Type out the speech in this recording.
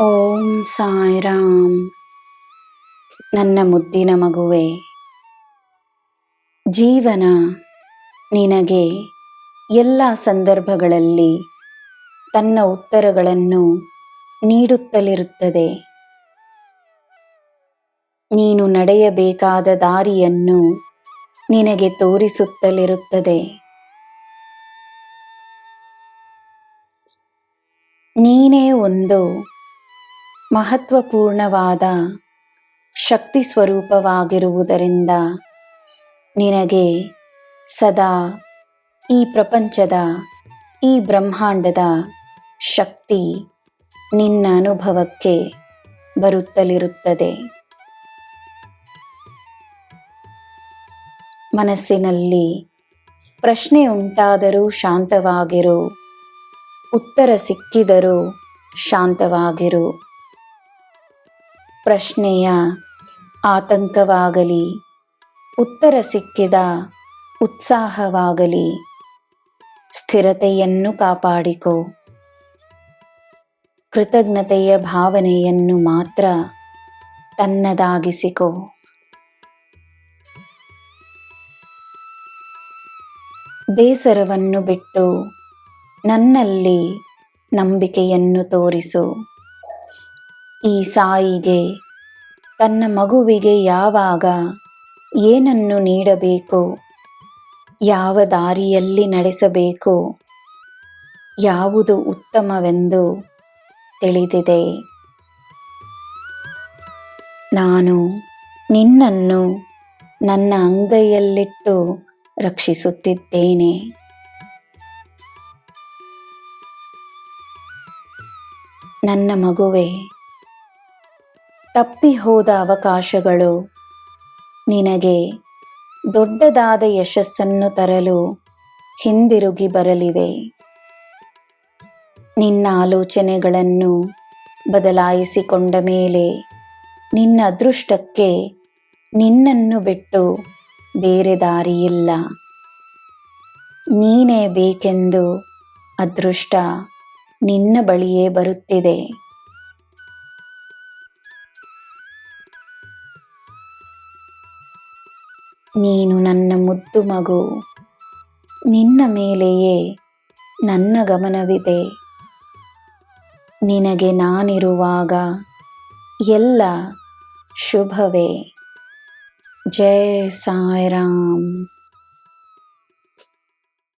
ಓಂ ಸಾಯಿರಾಮ್. ನನ್ನ ಮುದ್ದಿನ ಮಗುವೆ, ಜೀವನ ನಿನಗೆ ಎಲ್ಲ ಸಂದರ್ಭಗಳಲ್ಲಿ ತನ್ನ ಉತ್ತರಗಳನ್ನು ನೀಡುತ್ತಲಿರುತ್ತದೆ. ನೀನು ನಡೆಯಬೇಕಾದ ದಾರಿಯನ್ನು ನಿನಗೆ ತೋರಿಸುತ್ತಲಿರುತ್ತದೆ. ನೀನೇ ಒಂದು ಮಹತ್ವಪೂರ್ಣವಾದ ಶಕ್ತಿ ಸ್ವರೂಪವಾಗಿರುವುದರಿಂದ ನಿನಗೆ ಸದಾ ಈ ಪ್ರಪಂಚದ, ಈ ಬ್ರಹ್ಮಾಂಡದ ಶಕ್ತಿ ನಿನ್ನ ಅನುಭವಕ್ಕೆ ಬರುತ್ತಲಿರುತ್ತದೆ. ಮನಸ್ಸಿನಲ್ಲಿ ಪ್ರಶ್ನೆ ಉಂಟಾದರೂ ಶಾಂತವಾಗಿರು, ಉತ್ತರ ಸಿಕ್ಕಿದರೂ ಶಾಂತವಾಗಿರು. ಪ್ರಶ್ನೆಯ ಆತಂಕವಾಗಲಿ, ಉತ್ತರ ಸಿಕ್ಕಿದ ಉತ್ಸಾಹವಾಗಲಿ, ಸ್ಥಿರತೆಯನ್ನು ಕಾಪಾಡಿಕೋ. ಕೃತಜ್ಞತೆಯ ಭಾವನೆಯನ್ನು ಮಾತ್ರ ತನ್ನದಾಗಿಸಿಕೋ. ಬೇಸರವನ್ನು ಬಿಟ್ಟು ನನ್ನಲ್ಲಿ ನಂಬಿಕೆಯನ್ನು ತೋರಿಸು. ಈ ಸಾಯಿಗೆ ತನ್ನ ಮಗುವಿಗೆ ಯಾವಾಗ ಏನನ್ನು ನೀಡಬೇಕು, ಯಾವ ದಾರಿಯಲ್ಲಿ ನಡೆಸಬೇಕು, ಯಾವುದು ಉತ್ತಮವೆಂದು ತಿಳಿದಿದೆ. ನಾನು ನಿನ್ನನ್ನು ನನ್ನ ಅಂಗೈಯಲ್ಲಿಟ್ಟು ರಕ್ಷಿಸುತ್ತಿದ್ದೇನೆ. ನನ್ನ ಮಗುವೆ, ತಪ್ಪಿ ಹೋದ ಅವಕಾಶಗಳು ನಿನಗೆ ದೊಡ್ಡದಾದ ಯಶಸ್ಸನ್ನು ತರಲು ಹಿಂದಿರುಗಿ ಬರಲಿವೆ. ನಿನ್ನ ಆಲೋಚನೆಗಳನ್ನು ಬದಲಾಯಿಸಿಕೊಂಡ ಮೇಲೆ ನಿನ್ನ ಅದೃಷ್ಟಕ್ಕೆ ನಿನ್ನನ್ನು ಬಿಟ್ಟು ಬೇರೆ ದಾರಿಯಿಲ್ಲ. ನೀನೇ ಬೇಕೆಂದು ಅದೃಷ್ಟ ನಿನ್ನ ಬಳಿಯೇ ಬರುತ್ತಿದೆ. ನೀನು ನನ್ನ ಮುದ್ದು ಮಗು. ನಿನ್ನ ಮೇಲೆಯೇ ನನ್ನ ಗಮನವಿದೆ. ನಿನಗೆ ನಾನಿರುವಾಗ ಎಲ್ಲ ಶುಭವೇ. ಜೈ ಸಾಯಿರಾಮ್.